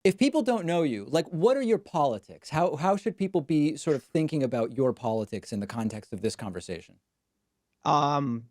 If people don't know you, like, what are your politics? How should people be sort of thinking about your politics in the context of this conversation? Um,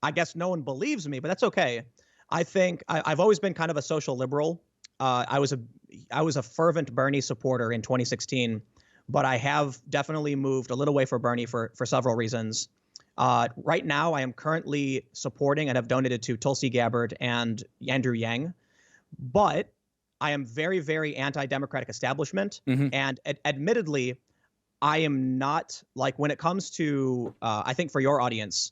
I guess no one believes me, but that's okay. I think I've always been kind of a social liberal. I was a fervent Bernie supporter in 2016, but I have definitely moved a little way for Bernie for several reasons. Right now, I am currently supporting and have donated to Tulsi Gabbard and Andrew Yang, but I am very, very anti-democratic establishment. Hmm. And admittedly, I am not like when it comes to, I think for your audience,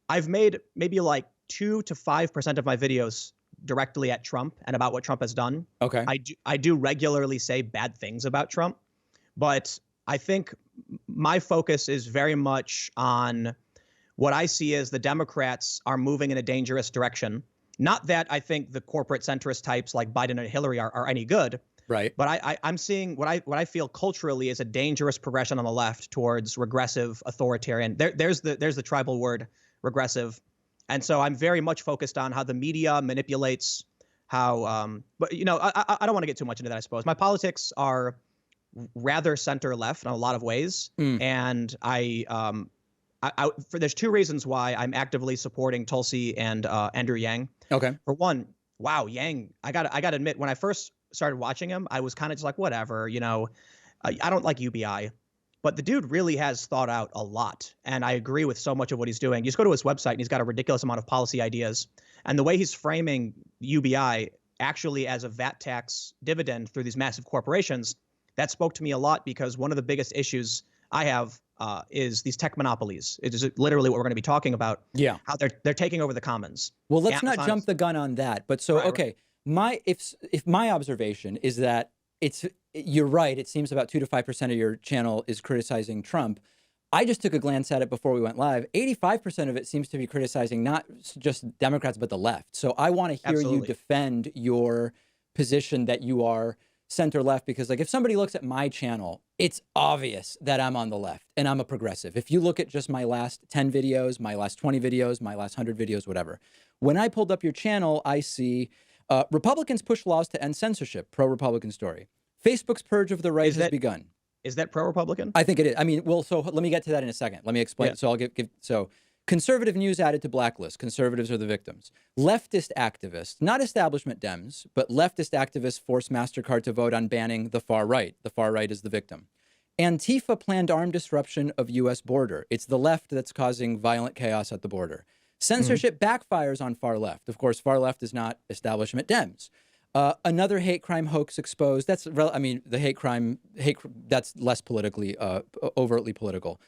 I've made maybe like 2 to 5% of my videos directly at Trump and about what Trump has done. Okay. I do regularly say bad things about Trump, but I think my focus is very much on what I see as the Democrats are moving in a dangerous direction. Not that I think the corporate centrist types like Biden and Hillary are any good, Right. but I'm seeing what I feel culturally is a dangerous progression on the left towards regressive authoritarian. There's the tribal word regressive, and so I'm very much focused on how the media manipulates how. But I don't want to get too much into that. I suppose my politics are rather center left in a lot of ways, Mm. and there's two reasons why I'm actively supporting Tulsi and Andrew Yang. Okay. For one, wow, Yang, I got to admit, when I first started watching him, I was kind of just like, whatever, I don't like UBI, but the dude really has thought out a lot. And I agree with so much of what he's doing. You just go to his website and he's got a ridiculous amount of policy ideas. And the way he's framing UBI actually as a VAT tax dividend through these massive corporations, that spoke to me a lot because one of the biggest issues I have is these tech monopolies. It is literally what we're going to be talking about. Yeah. How they're taking over the commons. Well, let's not Amazon jump is the gun on that. But so, right. okay, if my observation is that you're right, it seems about 2 to 5% of your channel is criticizing Trump. I just took a glance at it before we went live. 85% of it seems to be criticizing not just Democrats, but the left. So I want to hear you Absolutely. defend your position that you are center left, because like if somebody looks at my channel, it's obvious that I'm on the left and I'm a progressive. If you look at just my last 10 videos, my last 20 videos, my last 100 videos, whatever. When I pulled up your channel, I see Republicans push laws to end censorship, pro-Republican story. Facebook's purge of the right Is has that begun. is that pro-Republican? I think it is. I mean, well, so let me get to that in a second. Let me explain. Yeah. So I'll so conservative news added to blacklist. Conservatives are the victims. Leftist activists, not establishment Dems, but leftist activists force MasterCard to vote on banning the far right. The far right is the victim. Antifa planned armed disruption of U.S. border. It's the left that's causing violent chaos at the border. Mhm. Censorship backfires on far left. Of course, far left is not establishment Dems. Another hate crime hoax exposed. I mean, the that's less politically, overtly political.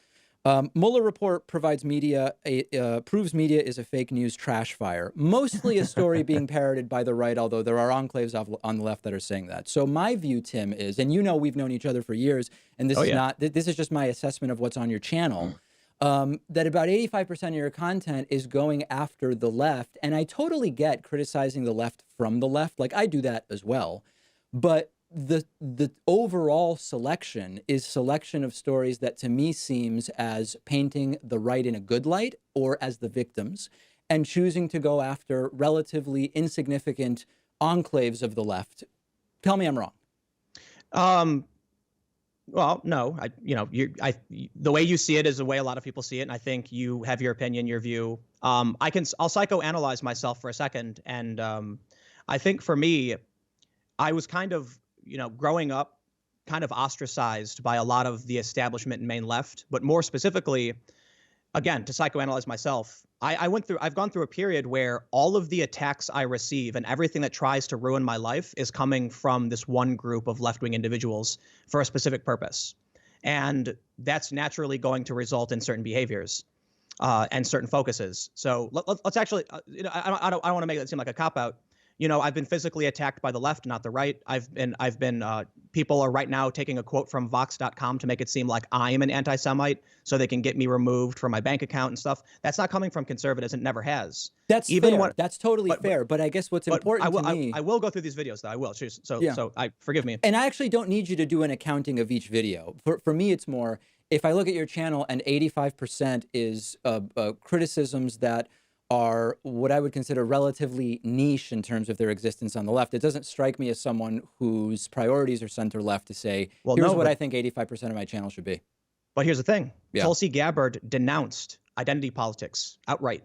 Mueller report provides proves media is a fake news trash fire. Mostly a story being parroted by the right, although there are enclaves on the left that are saying that. So my view, Tim, is, and we've known each other for years, and Oh yeah. this is just my assessment of what's on your channel. That about 85% of your content is going after the left. And I totally get criticizing the left from the left. Like I do that as well. But the overall selection is selection of stories that to me seems as painting the right in a good light or as the victims, and choosing to go after relatively insignificant enclaves of the left. Tell me I'm wrong. Um, well, no, the way you see it is the way a lot of people see it, and I think you have your opinion, your view. I'll psychoanalyze myself for a second, and I think for me, I was kind of, growing up, kind of ostracized by a lot of the establishment and main left, but more specifically, again, to psychoanalyze myself, I've gone through a period where all of the attacks I receive and everything that tries to ruin my life is coming from this one group of left-wing individuals for a specific purpose. And that's naturally going to result in certain behaviors and certain focuses. So let's actually, I don't want to make that seem like a cop-out. I've been physically attacked by the left, not the right. People are right now taking a quote from Vox.com to make it seem like I am an anti-Semite so they can get me removed from my bank account and stuff. That's not coming from conservatives. It never has. That's Even fair. when, That's totally fair. But I guess what's but important to me. I will go through these videos though. I will. So, Yeah. so I forgive me. And I actually don't need you to do an accounting of each video. For me, it's more, if I look at your channel and 85% is criticisms that are what I would consider relatively niche in terms of their existence on the left. It doesn't strike me as someone whose priorities are center left to say, Well, here's no, what I think 85% of my channel should be. but here's the thing. Yeah. Tulsi Gabbard denounced identity politics outright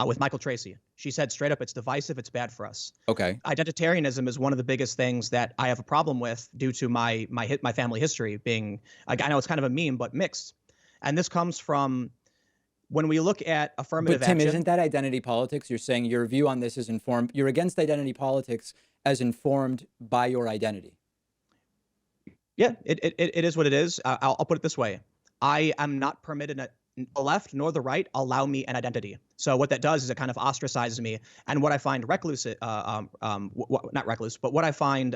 with Michael Tracy. She said straight up, it's divisive, it's bad for us. Okay. Identitarianism is one of the biggest things that I have a problem with due to my family history being, I know it's kind of a meme, but mixed. And this comes from when we look at affirmative But Tim, action. isn't that identity politics? You're saying your view on this is informed, you're against identity politics as informed by your identity. Yeah, it is what it is. I'll put it this way. I am not permitted the left nor the right allow me an identity. So what that does is it kind of ostracizes me. And what I find recluse, not recluse, but what I find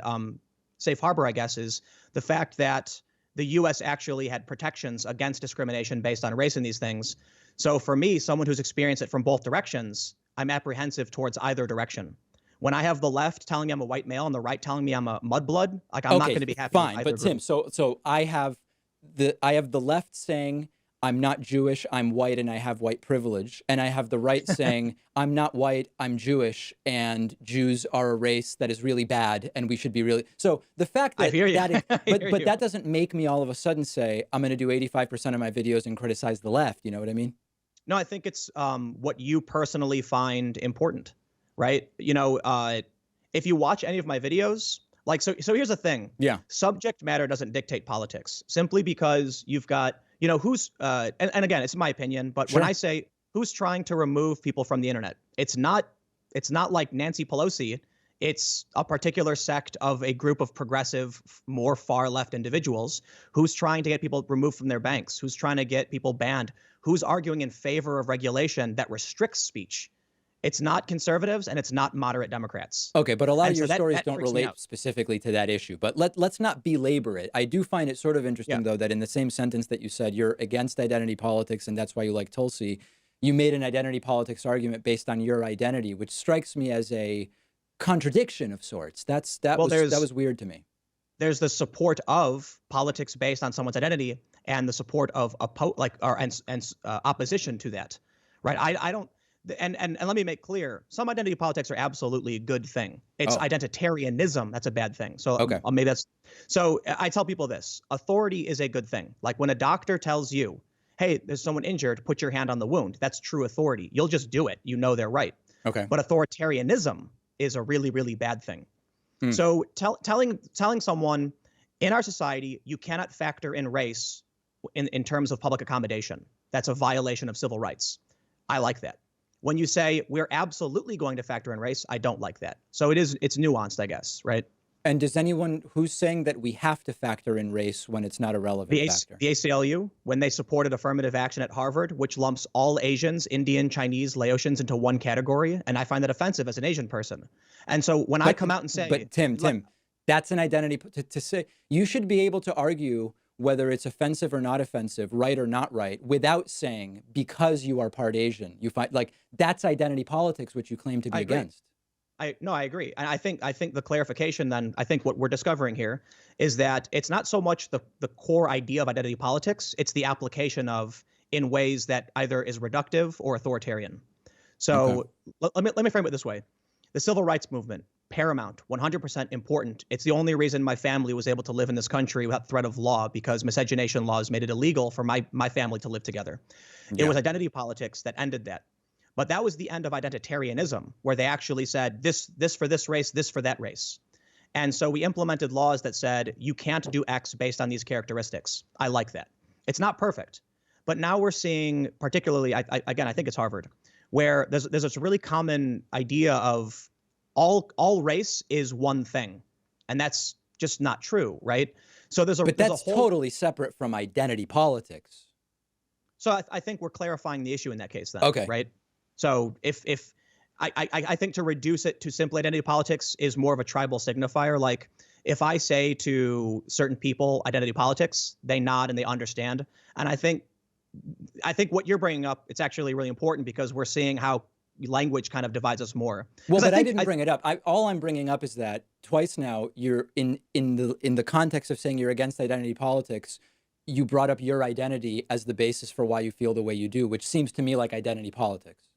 safe harbor, I guess, is the fact that the U.S. actually had protections against discrimination based on race in these things. So for me, someone who's experienced it from both directions, I'm apprehensive towards either direction. When I have the left telling me I'm a white male and the right telling me I'm a mudblood, like I'm not going to be happy. Fine, with either but Tim, group. so I have the left saying I'm not Jewish, I'm white, and I have white privilege, and I have the right saying I'm not white, I'm Jewish, and Jews are a race that is really bad, and we should be really. So the fact that I hear you. but that doesn't make me all of a sudden say I'm going to do 85% of my videos and criticize the left. You know what I mean? No, I think it's what you personally find important, right? You know, if you watch any of my videos, like, so here's the thing. Yeah. Subject matter doesn't dictate politics simply because you've got, you know, who's, and again, it's my opinion, but Sure. when I say who's trying to remove people from the internet, it's not like Nancy Pelosi. It's a particular sect of a group of progressive, more far left individuals who's trying to get people removed from their banks, who's trying to get people banned, who's arguing in favor of regulation that restricts speech. It's not conservatives and it's not moderate Democrats. Okay, but a lot And of so your that stories don't freaks me relate out. specifically to that issue. But let's not belabor it. I do find it sort of interesting, Yeah. though, that in the same sentence that you said you're against identity politics and that's why you like Tulsi, you made an identity politics argument based on your identity, which strikes me as a contradiction of sorts. That was weird to me. There's the support of politics based on someone's identity and the support of opposition to that, right? I don't. And let me make clear, some identity politics are absolutely a good thing. It's identitarianism that's a bad thing. So Okay. Maybe that's. So I tell people this: authority is a good thing. Like when a doctor tells you, "Hey, there's someone injured. Put your hand on the wound." That's true authority. You'll just do it. You know they're right. Okay. But authoritarianism is a really, really bad thing. So telling someone in our society you cannot factor in race in terms of public accommodation, that's a violation of civil rights. I like that. When you say we're absolutely going to factor in race, I don't like that. So it's nuanced, I guess, right? And does anyone who's saying that we have to factor in race when it's not a relevant factor? The ACLU, when they supported affirmative action at Harvard, which lumps all Asians, Indian, Chinese, Laotians into one category, and I find that offensive as an Asian person. And so when I come out and say, but Tim, that's an identity to say you should be able to argue whether it's offensive or not offensive, right or not right, without saying because you are part Asian, you find like that's identity politics, which you claim to be against. I agree. And I think the clarification then, I think what we're discovering here is that it's not so much the core idea of identity politics, it's the application of in ways that either is reductive or authoritarian. So let me frame it this way. The civil rights movement, paramount, 100% important. It's the only reason my family was able to live in this country without threat of law because miscegenation laws made it illegal for my family to live together. It was identity politics that ended that. But that was the end of identitarianism, where they actually said this for this race, this for that race. And so we implemented laws that said you can't do X based on these characteristics. I like that. It's not perfect. But now we're seeing, particularly, I think it's Harvard, where there's this really common idea of all race is one thing. And that's just not true, right? So But that's totally separate from identity politics. So I think we're clarifying the issue in that case then, okay. Right? So if I think to reduce it to simple identity politics is more of a tribal signifier. Like if I say to certain people identity politics, they nod and they understand. And I think what you're bringing up, it's actually really important because we're seeing how language kind of divides us more. Well, but I didn't bring it up. All I'm bringing up is that twice now you're in the context of saying you're against identity politics, you brought up your identity as the basis for why you feel the way you do, which seems to me like identity politics.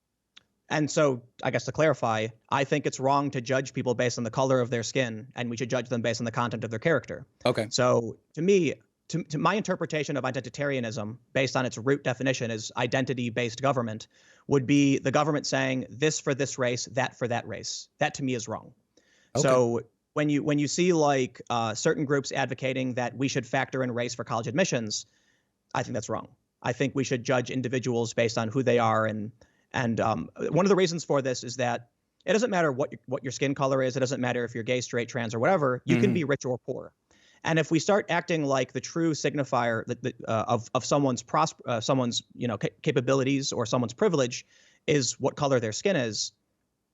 And so, I guess to clarify, I think it's wrong to judge people based on the color of their skin, and we should judge them based on the content of their character. Okay. So, to me, to my interpretation of identitarianism, based on its root definition as identity-based government, would be the government saying this for this race, that for that race. That to me is wrong. Okay. So when you see like certain groups advocating that we should factor in race for college admissions, I think that's wrong. I think we should judge individuals based on who they are, and one of the reasons for this is that it doesn't matter what your skin color is. It doesn't matter if you're gay, straight, trans, or whatever. You can be rich or poor. And if we start acting like the true signifier of someone's capabilities or someone's privilege is what color their skin is,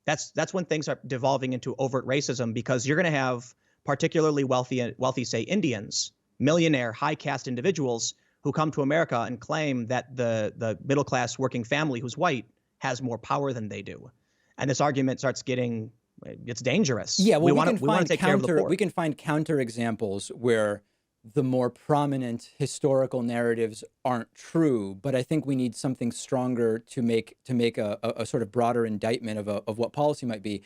that's when things are devolving into overt racism, because you're going to have particularly wealthy, say Indians, millionaire, high caste individuals who come to America and claim that the middle class working family who's white has more power than they do. And this argument starts getting, it's dangerous. Yeah, well, we want to take care of the poor. We can find counter examples where the more prominent historical narratives aren't true, but I think we need something stronger to make a sort of broader indictment of what policy might be.